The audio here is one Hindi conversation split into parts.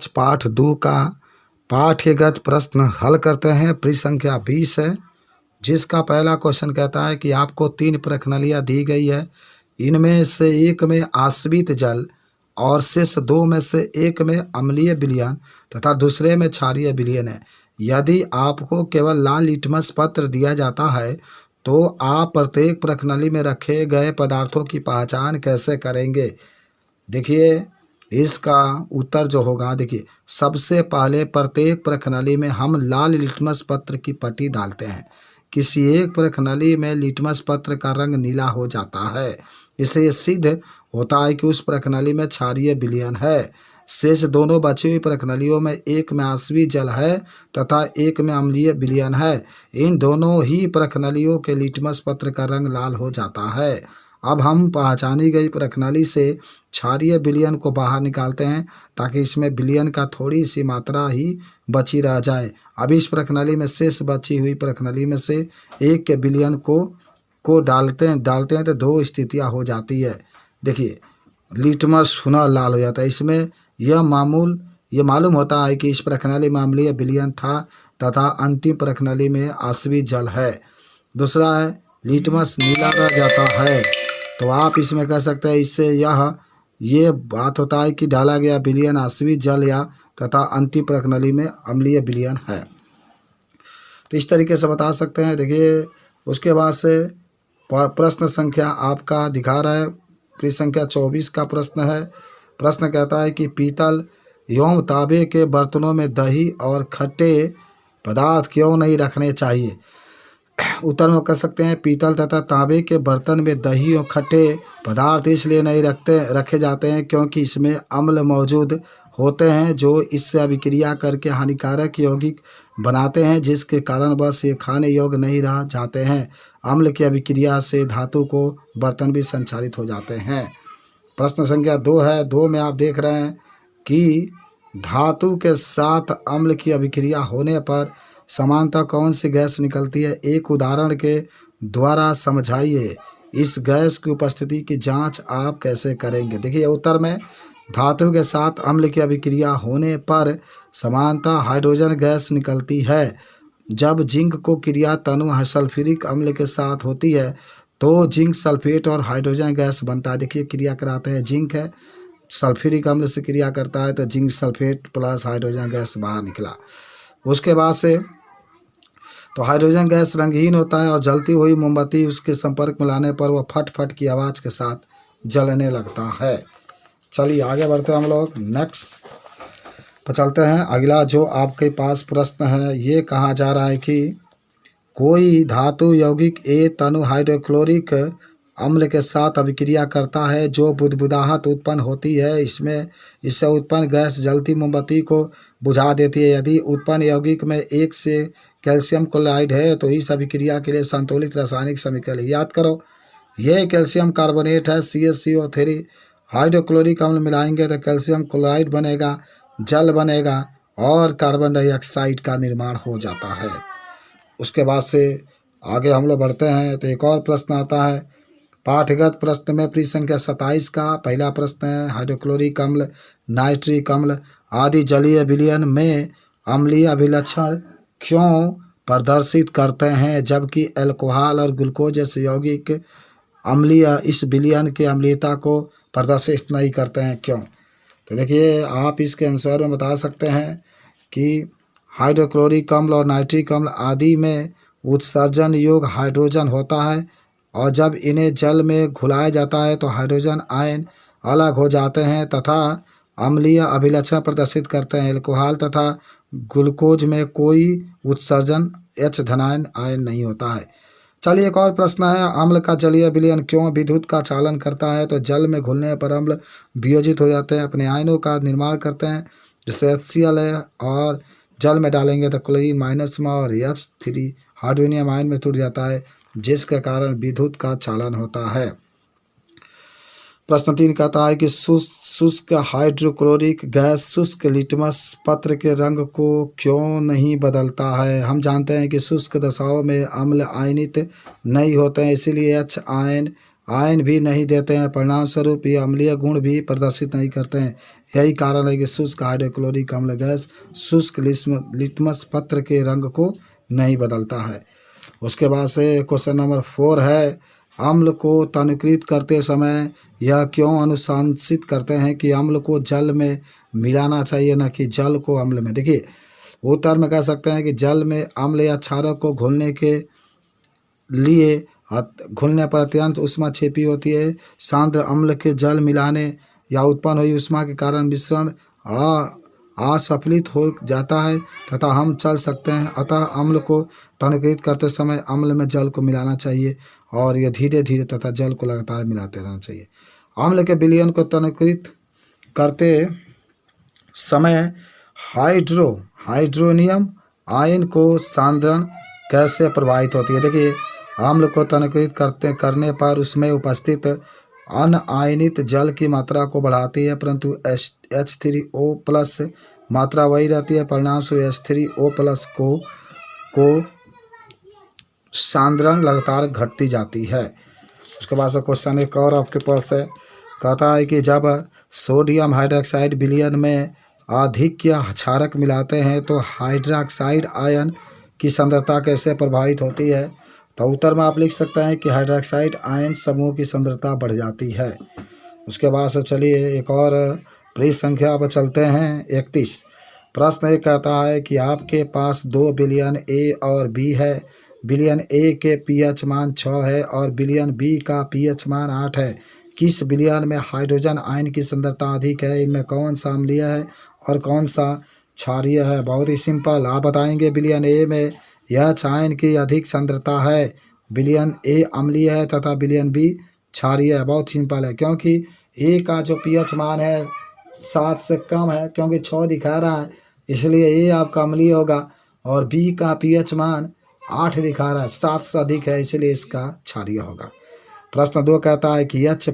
पाठ 2 का पाठ्यगत प्रश्न हल करते हैं। पृष्ठ संख्या 20 है, जिसका पहला क्वेश्चन कहता है कि आपको 3 प्रश्नावलियाँ दी गई है। इनमें से एक में आश्रित जल और शेष 2 में से एक में अम्लीय विलयन तथा दूसरे में क्षारीय विलयन है। यदि आपको केवल लाल लिटमस पत्र दिया जाता है तो आप प्रत्येक प्रश्नावली में रखे गए पदार्थों की पहचान कैसे करेंगे? देखिए, इसका उत्तर जो होगा, देखिए, सबसे पहले प्रत्येक प्रश्नावली में हम लाल लिटमस पत्र की पट्टी डालते हैं। किसी एक प्रश्नावली में लिटमस पत्र का रंग नीला हो जाता है, इससे यह सिद्ध होता है कि उस प्रश्नावली में क्षारीय विलयन है। शेष दोनों बची हुई प्रश्नावलियों में एक में आश्रित जल है तथा एक में अम्लीय विलयन है। इन दोनों ही प्रश्नावलियों के लिटमस पत्र का रंग लाल हो जाता है। अब हम पहचानी गई प्रश्नावली से क्षारीय विलयन को बाहर निकालते हैं ताकि इसमें विलयन का थोड़ी सी मात्रा ही बची रह जाए। अब इस प्रश्नावली में शेष बची हुई प्रश्नावली में से एक के विलयन को डालते हैं तो 2 स्थितियाँ हो जाती है। देखिए, लिटमस पुनः लाल हो जाता है। इसमें यह मालूम होता है कि इस प्रश्नावली में अम्लीय विलयन था तथा अंतिम प्रश्नावली में आश्रित जल है। दूसरा है लिटमस नीला रह जाता है, तो आप इसमें कह सकते हैं इससे ये बात होता है कि डाला गया विलयन आश्रित जल या तथा अंतिम प्रश्नावली में अम्लीय विलयन है। तो इस तरीके से बता सकते हैं। देखिए, उसके बाद से प्रश्न संख्या आपका दिखा रहा है। पृष्ठ संख्या 24 का प्रश्न है। प्रश्न कहता है कि पीतल एवं तांबे के बर्तनों में दही और खट्टे पदार्थ क्यों नहीं रखने चाहिए? उत्तर में कह सकते हैं पीतल तथा तांबे के बर्तन में दही और खट्टे पदार्थ इसलिए नहीं रखे जाते हैं क्योंकि इसमें अम्ल मौजूद होते हैं जो इससे अभिक्रिया करके हानिकारक यौगिक बनाते हैं, जिसके कारण बस ये खाने योग्य नहीं रह जाते हैं। अम्ल की अभिक्रिया से धातु को बर्तन भी संचालित हो जाते हैं। प्रश्न संख्या 2 है। 2 में आप देख रहे हैं कि धातु के साथ अम्ल की अभिक्रिया होने पर समानतः कौन सी गैस निकलती है? एक उदाहरण के द्वारा समझाइए। इस गैस की उपस्थिति की जांच आप कैसे करेंगे? देखिए, उत्तर में धातु के साथ अम्ल की अभिक्रिया होने पर समानतः हाइड्रोजन गैस निकलती है। जब जिंक को क्रिया तनु सल्फ्यूरिक अम्ल के साथ होती है तो जिंक सल्फेट और हाइड्रोजन गैस बनता है। देखिए, क्रिया कराते हैं, जिंक है, सल्फ्यूरिक अम्ल से क्रिया करता है तो zinc sulphate plus hydrogen gas बाहर निकला। उसके बाद से तो हाइड्रोजन गैस रंगहीन होता है और जलती हुई मोमबत्ती उसके संपर्क में लाने पर वह फट फट की आवाज़ के साथ जलने लगता है। चलिए आगे बढ़ते हैं हम लोग। नेक्स्ट पर चलते हैं। अगला जो आपके पास प्रश्न है, ये कहा जा रहा है कि कोई धातु यौगिक ए तनु हाइड्रोक्लोरिक अम्ल के साथ अभिक्रिया करता है जो बुदबुदाहट उत्पन्न होती है। इससे उत्पन्न गैस जलती मोमबत्ती को बुझा देती है। यदि उत्पन्न यौगिक में एक से कैल्शियम क्लोराइड है तो इस अभिक्रिया के लिए संतुलित रासायनिक समीकरण याद करो। यह कैल्शियम कार्बोनेट है, CaCO3 हाइड्रोक्लोरिक अम्ल मिलाएंगे तो कैल्शियम क्लोराइड बनेगा, जल बनेगा और कार्बन डाइऑक्साइड का निर्माण हो जाता है। उसके बाद से आगे हम लोग बढ़ते हैं तो एक और प्रश्न आता है। पाठगत प्रश्न में पृष्ठ संख्या 27 का पहला प्रश्न है, हाइड्रोक्लोरिक अम्ल, नाइट्रिक अम्ल आदि जलीय विलयन में अम्लीय अभिलक्षण क्यों प्रदर्शित करते हैं जबकि अल्कोहल और ग्लूकोज जैसे यौगिक अम्लीय इस विलयन के अम्लीयता को प्रदर्शित नहीं करते हैं, क्यों? तो देखिए, आप इसके आंसर में बता सकते हैं कि हाइड्रोक्लोरिक अम्ल और नाइट्रिक अम्ल आदि में उत्सर्जन योग्य हाइड्रोजन होता है और जब इन्हें जल में घुलाया जाता है तो हाइड्रोजन आयन अलग हो जाते हैं तथा अम्लीय अभिलक्षण प्रदर्शित करते हैं। अल्कोहल तथा ग्लूकोज में कोई उत्सर्जन H धनायन आयन नहीं होता है। चलिए एक और प्रश्न है, अम्ल का जलीय विलयन क्यों विद्युत का चालन करता है? तो जल में घुलने पर अम्ल वियोजित हो जाते हैं, अपने आयनों का निर्माण करते हैं, जैसे HCl है, और जल में डालेंगे तो क्लोरीन माइनस में और H3 हाइड्रोनियम आयन में टूट जाता है, जिसके कारण विद्युत का चालन होता है। प्रश्न 3 कहता है कि शुष्क हाइड्रोक्लोरिक गैस शुष्क लिटमस पत्र के रंग को क्यों नहीं बदलता है? हम जानते हैं कि शुष्क दशाओं में अम्ल आयनित नहीं होते हैं, इसीलिए H आयन भी नहीं देते हैं। परिणाम स्वरूप ये अम्लीय गुण भी प्रदर्शित नहीं करते हैं। यही कारण है कि शुष्क हाइड्रोक्लोरिक अम्ल गैस शुष्क लिटमस पत्र के रंग को नहीं बदलता है। उसके बाद से क्वेश्चन नंबर 4 है, अम्ल को तनुकृत करते समय यह क्यों अनुशंसित करते हैं कि अम्ल को जल में मिलाना चाहिए, न कि जल को अम्ल में। देखिए उत्तर में कह सकते हैं कि जल में अम्ल या क्षारक को घुलने के लिए घुलने पर अत्यंत ऊष्मा छिपी होती है। सांद्र अम्ल के जल मिलाने या उत्पन्न हुई ऊष्मा के कारण मिश्रण असफलित हो जाता है तथा हम चल सकते हैं। अतः अम्ल को तनुकृत करते समय अम्ल में जल को मिलाना चाहिए और यह धीरे धीरे तथा जल को लगातार मिलाते रहना चाहिए। अम्ल के विलयन को तनुकृत करते समय हाइड्रोनियम आयन को सांद्रण कैसे प्रभावित होती है। देखिए अम्ल को तनुकृत करने पर उसमें उपस्थित अनआयनित जल की मात्रा को बढ़ाती है, परंतु H3O+ मात्रा वही रहती है। परिणामस्वरूप H3O+ को सांद्रण लगातार घटती जाती है। उसके बाद से क्वेश्चन एक और आपके पास है, कहता है कि जब सोडियम हाइड्रोक्साइड विलयन में अधिक या क्षारक मिलाते हैं तो हाइड्रोक्साइड आयन की सांद्रता कैसे प्रभावित होती है। तो उत्तर में आप लिख सकते हैं कि हाइड्रोक्साइड आयन समूह की सांद्रता बढ़ जाती है। उसके बाद से चलिए एक और पृष्ठ संख्या पर चलते हैं 31। प्रश्न ये कहता है कि आपके पास 2 विलयन ए और बी है। विलयन ए के pH मान 6 है और विलयन बी का pH मान 8 है। किस विलयन में हाइड्रोजन आयन की सांद्रता अधिक है, इनमें कौन सा अम्लीय है और कौन सा क्षारीय है। बहुत ही सिंपल, आप बताएंगे विलयन ए में यह आयन की अधिक सांद्रता है, विलयन ए अम्लीय है तथा विलयन बी क्षारीय है। बहुत सिंपल है, क्योंकि ए का जो pH मान है 7 से कम है, क्योंकि 6 दिखा रहा है इसलिए ए आपका अम्लीय होगा, और बी का pH मान 8 दिखा रहा है, 7 से अधिक है, इसलिए इसका क्षारीय होगा। प्रश्न 2 कहता है कि H+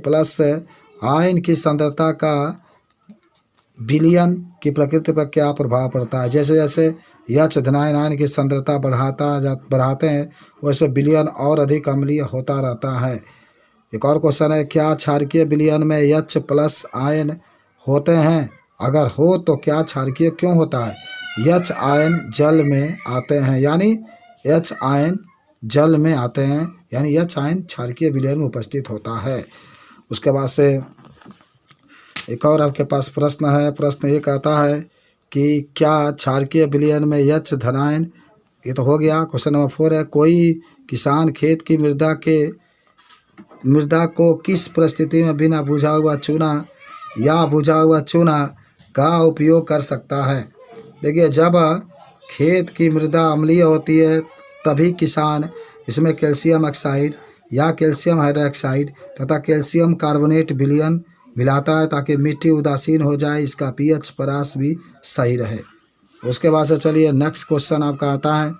आयन की सांद्रता का विलयन की प्रकृति पर क्या प्रभाव पड़ता है। जैसे जैसे H धनायन आयन की सांद्रता बढ़ाते हैं वैसे विलयन और अधिक अम्लीय होता रहता है। एक और क्वेश्चन है, क्या क्षारकीय विलयन में H+ आयन होते हैं, अगर हो तो क्या क्षारकीय क्यों होता है। H आयन जल में आते हैं यानी H आयन जल में आते हैं यानी H आयन क्षारकीय विलयन में उपस्थित होता है। उसके बाद से एक और आपके पास प्रश्न है। प्रश्न ये कहता है कि क्या क्षारकीय विलयन में H धनायन, ये तो हो गया। क्वेश्चन नंबर 4 है, कोई किसान खेत की मृदा को किस परिस्थिति में बिना बुझा हुआ चूना या बुझा हुआ चूना का उपयोग कर सकता है। देखिए जब खेत की मृदा अम्लीय होती है तभी किसान इसमें कैल्शियम ऑक्साइड या कैल्शियम हाइड्रोक्साइड तथा कैल्शियम कार्बोनेट विलयन मिलाता है ताकि मिट्टी उदासीन हो जाए, इसका pH परास भी सही रहे। उसके बाद से चलिए नेक्स्ट क्वेश्चन आपका आता है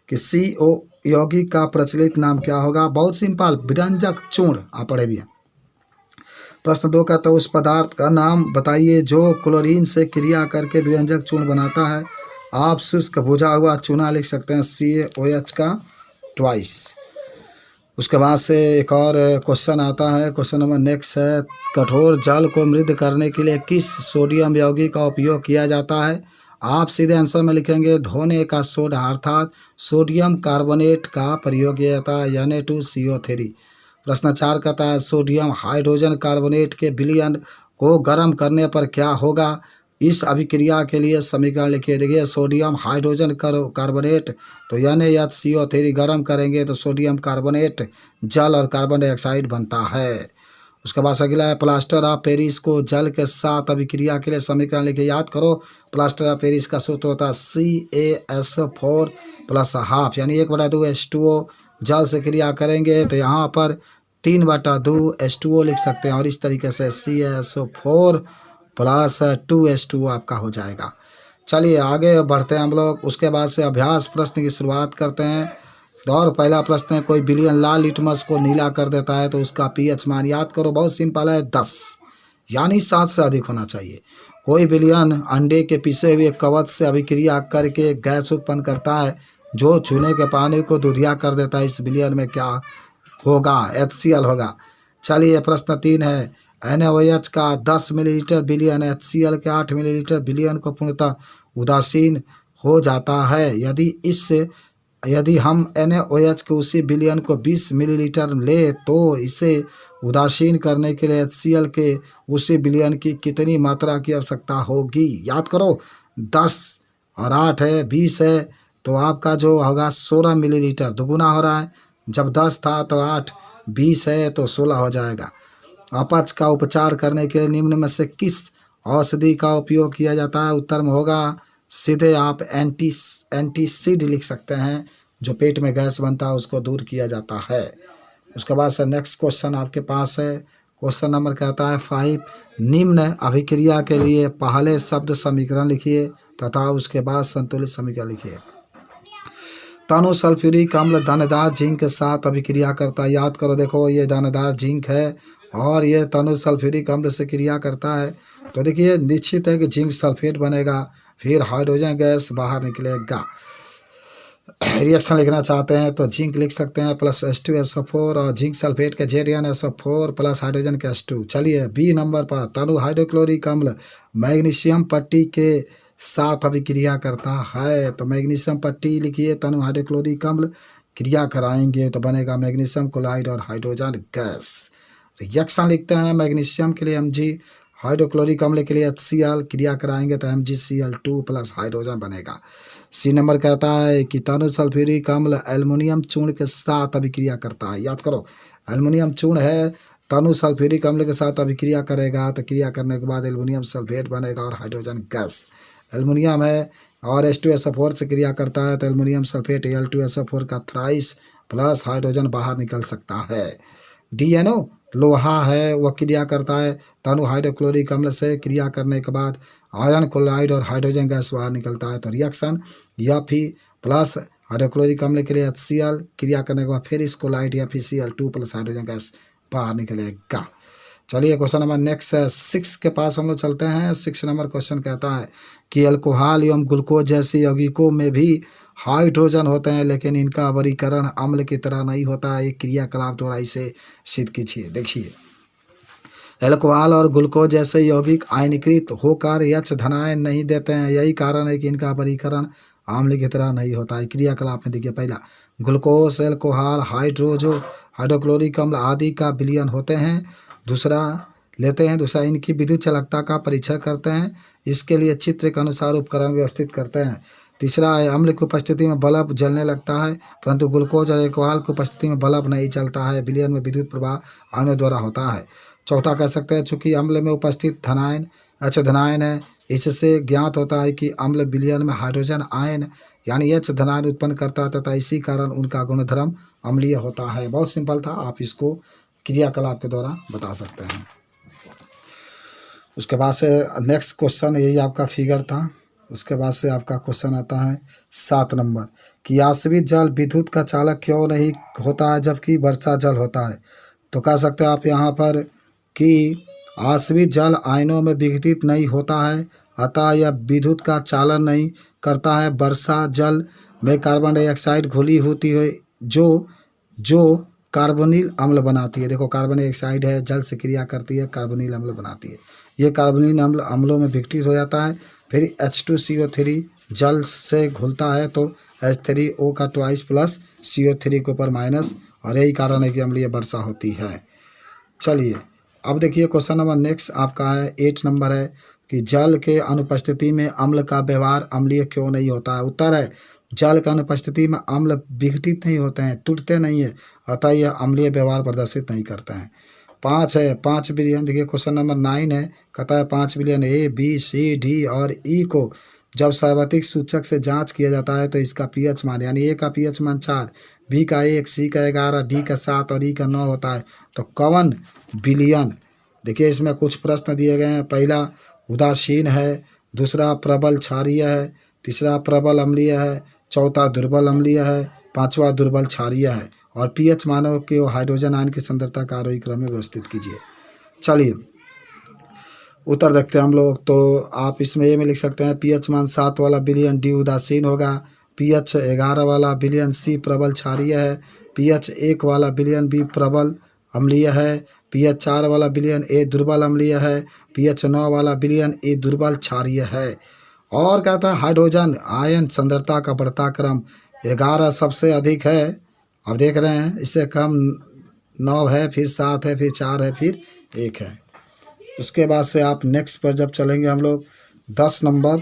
कि CO यौगिक का प्रचलित नाम क्या होगा। बहुत सिंपल, विरंजक चूर्ण, आप पढ़े भी हैं। प्रश्न 2 कहता है उस पदार्थ का नाम बताइए जो क्लोरीन से क्रिया करके विरंजक चूर्ण बनाता है। आप शुष्क बुझा हुआ चूना लिख सकते हैं CaOH का 2। उसके बाद से एक और क्वेश्चन आता है। क्वेश्चन नंबर नेक्स्ट है, कठोर जल को मृद करने के लिए किस सोडियम यौगिक का उपयोग किया जाता है। आप सीधे आंसर में लिखेंगे धोने का सोडा अर्थात सोडियम कार्बोनेट का प्रयोग किया जाता है Na2CO3। प्रश्न 4 कहता है सोडियम हाइड्रोजन कार्बोनेट के विलयन को गर्म करने पर क्या होगा। इस अभिक्रिया के लिए समीकरण लिखिए। देखिए सोडियम हाइड्रोजन कार्बोनेट तो NaHCO3 गर्म करेंगे तो सोडियम कार्बोनेट जल और कार्बन डाइऑक्साइड बनता है। उसके बाद अगला है प्लास्टर ऑफ पेरिस को जल के साथ अभिक्रिया के लिए समीकरण लिखिए। याद करो प्लास्टर ऑफ पेरिस का सूत्र होता है CaS4+½ यानी 1/2 H2O। जल से क्रिया करेंगे तो यहाँ पर 3/2 H2O लिख सकते हैं और इस तरीके से CaSO4+2 H2O आपका हो जाएगा। चलिए आगे बढ़ते हैं हम लोग। उसके बाद से अभ्यास प्रश्न की शुरुआत करते हैं और पहला प्रश्न है, कोई विलयन लाल लिटमस को नीला कर देता है तो उसका pH मान याद करो, बहुत सिंपल है 10 यानी 7 से अधिक होना चाहिए। कोई विलयन अंडे के पिसे हुए कवच से अभिक्रिया करके गैस उत्पन्न करता है जो चूने के पानी को दूधिया कर देता है, इस विलयन में क्या होगा। HCl होगा। चलिए प्रश्न 3 है, NaOH का 10 मिलीलीटर बिलियन, HCl के 8 मिलीलीटर बिलियन को पूर्णतः उदासीन हो जाता है। यदि हम NaOH के उसी बिलियन को 20 मिलीलीटर ले तो इसे उदासीन करने के लिए HCl के उसी बिलियन की कितनी मात्रा की आवश्यकता होगी? याद करो, 10 और 8 है 20 है, तो आपका जो होगा 16 मिलीलीटर, दुगुना हो रहा है। जब 10 था तो 8, 20 है तो 16 हो जाएगा। अपच का उपचार करने के लिए निम्न में से किस औषधि का उपयोग किया जाता है? उत्तर में होगा सीधे आप एंटीसिड लिख सकते हैं, जो पेट में गैस बनता है उसको दूर किया जाता है। उसके बाद से नेक्स्ट क्वेश्चन आपके पास है, क्वेश्चन नंबर कहता है 5, निम्न अभिक्रिया के लिए पहले शब्द समीकरण लिखिए तथा उसके बाद संतुलित समीकरण लिखिए। तनु सल्फ्यूरिक अम्ल दानेदार जिंक के साथ अभिक्रिया करता है। याद करो, देखो ये दानेदार जिंक है और ये तनु सल्फ्यूरिक अम्ल से क्रिया करता है, तो देखिए निश्चित है कि जिंक सल्फेट बनेगा, फिर हाइड्रोजन गैस बाहर निकलेगा। रिएक्शन लिखना चाहते हैं तो जिंक लिख सकते हैं प्लस H2SO4 और जिंक सल्फेट के ZnSO4 प्लस हाइड्रोजन के H2। चलिए बी नंबर पर, तनु हाइड्रोक्लोरिक अम्ल मैग्नीशियम पट्टी के साथ अभिक्रिया करता है, तो मैग्नीशियम पट्टी लिखिए, तनु हाइड्रोक्लोरिक अम्ल क्रिया कराएंगे तो बनेगा मैग्नीशियम क्लोराइड और हाइड्रोजन गैस। रिएक्शन लिखते हैं, मैग्नीशियम के लिए Mg, हाइड्रोक्लोरिक अम्ल के लिए HCl, क्रिया कराएंगे तो MgCl2 प्लस हाइड्रोजन बनेगा। सी नंबर कहता है कि तनु सल्फ्यूरिक अम्ल एल्युमिनियम चूर्ण के साथ अभिक्रिया करता है। याद करो, एल्युमिनियम चूर्ण है, तनु सल्फ्यूरिक अम्ल के साथ अभिक्रिया करेगा तो क्रिया करने के बाद एल्युमिनियम सल्फेट बनेगा और हाइड्रोजन गैस। एल्युमिनियम है और H2SO4 से क्रिया करता है तो एल्युमिनियम सल्फेट Al2SO4 का थ्राइस प्लस हाइड्रोजन बाहर निकल सकता है। DNO लोहा है, वह क्रिया करता है तनु हाइड्रोक्लोरिक अम्ल से, क्रिया करने के बाद आयरन क्लोराइड और हाइड्रोजन गैस बाहर निकलता है, तो रिएक्शन Fe प्लस हाइड्रोक्लोरिक अम्ल के लिए HCl, क्रिया करने के बाद फिर इस chloride FeCl2 plus hydrogen gas बाहर निकलेगा। चलिए क्वेश्चन नंबर नेक्स्ट है 6 के पास हम लोग चलते हैं। 6 नंबर क्वेश्चन कहता है कि अल्कोहल एवं ग्लूकोज जैसे यौगिकों में भी हाइड्रोजन होते हैं, लेकिन इनका वर्गीकरण अम्ल की तरह नहीं होता है। एक क्रियाकलाप द्वारा इसे सिद्ध कीजिए। देखिए, अल्कोहल और ग्लूकोज जैसे यौगिक आयनीकृत होकर H धनायन नहीं देते हैं, यही कारण है कि इनका वर्गीकरण अम्ल की तरह नहीं होता है। क्रियाकलाप में देखिए, पहला ग्लूकोज, अल्कोहल, हाइड्रोक्लोरिक अम्ल आदि का विलयन होते हैं। दूसरा इनकी विद्युत चालकता का परीक्षण करते हैं, इसके लिए चित्र के अनुसार उपकरण व्यवस्थित करते हैं। तीसरा है अम्ल की उपस्थिति में बल्ब जलने लगता है, परंतु ग्लूकोज और अल्कोहल की उपस्थिति में बल्ब नहीं चलता है, विलयन में विद्युत प्रवाह आयनों द्वारा होता है। चौथा कह सकते हैं, चूंकि अम्ल में उपस्थित धनायन H धनायन है, इससे ज्ञात होता है कि अम्ल विलयन में हाइड्रोजन आयन यानी H धनायन उत्पन्न करता है तथा इसी कारण उनका गुणधर्म अम्लीय होता है। बहुत सिंपल था, आप इसको क्रियाकलाप के द्वारा बता सकते हैं। उसके बाद से नेक्स्ट क्वेश्चन, यही आपका फिगर था। उसके बाद से आपका क्वेश्चन आता है 7 नंबर कि आश्रित जल विद्युत का चालक क्यों नहीं होता है जबकि वर्षा जल होता है। तो कह सकते हैं आप यहाँ पर कि आश्रित जल आयनों में विघटित नहीं होता है, अतः यह विद्युत का चालन नहीं करता है। वर्षा जल में कार्बन डाइऑक्साइड घुली होती है जो कार्बोनिल अम्ल बनाती है। देखो, कार्बन डाइऑक्साइड है, जल से क्रिया करती है, कार्बोनिल अम्ल बनाती है। ये कार्बोनिल अम्ल अम्लों में विघटित हो जाता है। फिर H2CO3 जल से घुलता है तो H3O का ट्वाइस प्लस CO3 के ऊपर माइनस, और यही कारण है कि अम्लीय वर्षा होती है। चलिए अब देखिए क्वेश्चन नंबर नेक्स्ट आपका है 8 नंबर है कि जल के अनुपस्थिति में अम्ल का व्यवहार अम्लीय क्यों नहीं होता है। उत्तर है, जल की अनुपस्थिति में अम्ल विघटित नहीं होते हैं, टूटते नहीं है, अतः यह अम्लीय व्यवहार प्रदर्शित नहीं करते हैं। 5 विलयन, देखिए क्वेश्चन नंबर 9 है, कहता है 5 विलयन A, B, C, D और E को जब सार्वत्रिक सूचक से जांच किया जाता है तो इसका pH मान यानी A का pH मान 4, B का 1, C का 11, D का 7 और E का 9 होता है। तो कौन विलयन, देखिए इसमें कुछ प्रश्न दिए गए हैं। पहला उदासीन है, दूसरा प्रबल क्षारीय है, तीसरा प्रबल अम्लीय है, चौथा दुर्बल अम्लीय है, पांचवा दुर्बल क्षारीय है, और pH मानों के हाइड्रोजन आयन की सांद्रता का आरोही क्रम में व्यवस्थित कीजिए। चलिए उत्तर देखते हैं हम लोग। तो आप इसमें ये में लिख सकते हैं pH मान 7 वाला विलयन D उदासीन होगा, pH 11 वाला विलयन C प्रबल क्षारीय है, pH 1 वाला विलयन B प्रबल अम्लीय है, pH 4 वाला विलयन ए दुर्बल अम्लीय है, pH 9 वाला विलयन ए दुर्बल क्षारीय है। और कहता है हाइड्रोजन आयन सांद्रता का बढ़ता क्रम 11 सबसे अधिक है। अब देख रहे हैं इससे कम 9 है, फिर 7 है, फिर 4 है, फिर 1 है। उसके बाद से आप नेक्स्ट पर जब चलेंगे हम लोग 10 नंबर,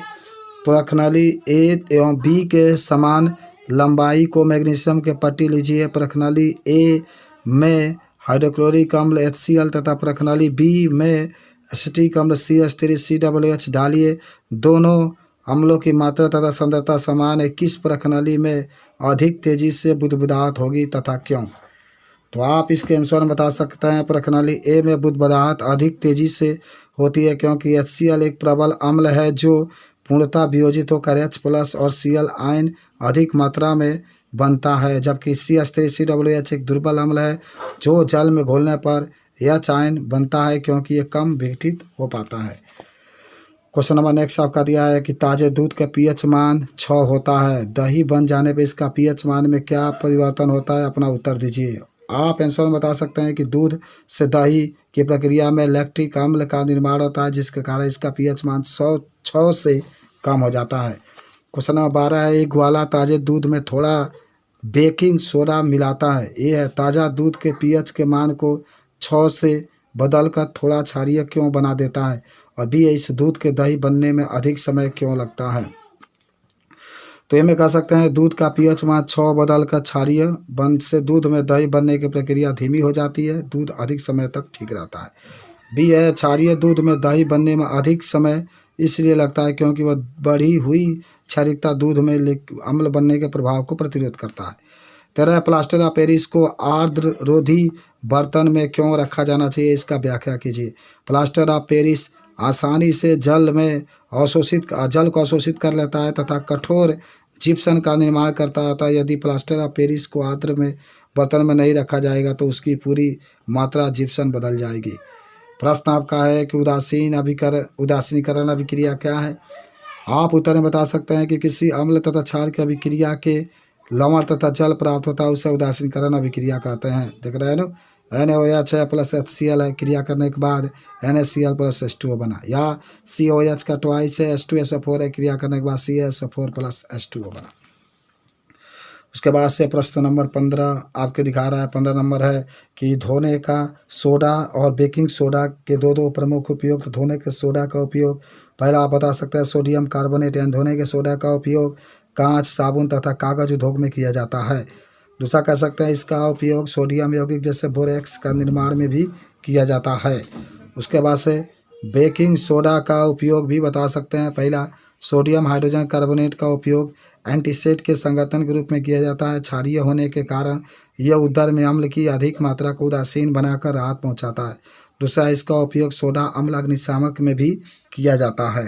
प्रखनली ए एवं बी के समान लंबाई को मैग्नीशियम के पट्टी लीजिए। प्रखनली ए में हाइड्रोक्लोरिक अम्ल HCl तथा प्रखनली बी में एसिटिक अम्ल CH3COOH डालिए। दोनों अम्लों की मात्रा तथा सांद्रता समान है। किस प्रखनली में अधिक तेजी से बुदबुदाहट होगी तथा क्यों? तो आप इसके आंसर में बता सकते हैं प्रखनली ए में बुदबुदाहट अधिक तेजी से होती है क्योंकि HCl एक प्रबल अम्ल है जो पूर्णतः वियोजित होकर H+ और Cl आयन अधिक मात्रा में बनता है, जबकि CH3COOH एक दुर्बल अम्ल है जो जल में घोलने पर H आयन बनता है क्योंकि ये कम विघटित हो पाता है। क्वेश्चन नंबर नेक्स्ट आपका दिया है कि ताजे दूध का pH मान 6 होता है, दही बन जाने पर इसका pH मान में क्या परिवर्तन होता है? अपना उत्तर दीजिए। आप आंसर में बता सकते हैं कि दूध से दही की प्रक्रिया में लैक्टिक अम्ल का निर्माण होता है जिसके कारण इसका pH मान 6 से कम हो जाता है। क्वेश्चन नंबर 12 है, एक ग्वाला ताजे दूध में थोड़ा बेकिंग सोडा मिलाता है। ये है ताज़ा दूध के pH के मान को 6 से बदलकर थोड़ा क्षारीय क्यों बना देता है? और बी है, इस दूध के दही बनने में अधिक समय क्यों लगता है? तो ये में कह सकते हैं दूध का pH मान 6 बदलकर क्षारीय बन से दूध में दही बनने की प्रक्रिया धीमी हो जाती है, दूध अधिक समय तक ठीक रहता है। बी है, क्षारीय दूध में दही बनने में अधिक समय इसलिए लगता है क्योंकि वह बढ़ी हुई क्षारीयता दूध में अम्ल बनने के प्रभाव को प्रतिरोध करता है। 13 प्लास्टर ऑफ पेरिस को आर्द्र रोधी बर्तन में क्यों रखा जाना चाहिए? इसका व्याख्या कीजिए। प्लास्टर ऑफ पेरिस आसानी से जल को अवशोषित कर लेता है तथा कठोर जिप्सम का निर्माण करता था। यदि प्लास्टर ऑफ पेरिस को आर्द्र में बर्तन में नहीं रखा जाएगा तो उसकी पूरी मात्रा जिप्सम बदल जाएगी। प्रश्न आपका है कि उदासीनीकरण अभिक्रिया क्या है? आप उत्तर में बता सकते हैं कि किसी अम्ल तथा क्षार की अभिक्रिया के लवण तथा जल प्राप्त होता है उसे उदासीनीकरण अभिक्रिया कहते हैं। देख रहे हैं ना, NaOH + HCl है, क्रिया करने के बाद NaCl + H2O बना, या COH का ट्वाइस है H2SO4 है, क्रिया करने के बाद CaSO4 + H2O बना। उसके बाद से प्रश्न नंबर 15 आपके दिखा रहा है। 15 नंबर है कि धोने का सोडा और बेकिंग सोडा के दो प्रमुख उपयोग। धोने के सोडा का उपयोग पहला आप बता सकते हैं सोडियम कार्बोनेट यानी धोने के सोडा का उपयोग कांच, साबुन तथा कागज उद्योग में किया जाता है। दूसरा कह सकते हैं इसका उपयोग सोडियम यौगिक जैसे बोरेक्स का निर्माण में भी किया जाता है। उसके बाद से बेकिंग सोडा का उपयोग भी बता सकते हैं। पहला सोडियम हाइड्रोजन कार्बोनेट का उपयोग एंटीसेड के संगठन के रूप में किया जाता है। क्षारीय होने के कारण यह उदर में अम्ल की अधिक मात्रा को उदासीन बनाकर राहत पहुंचाता है। दूसरा इसका उपयोग सोडा अम्ल अग्निशामक में भी किया जाता है।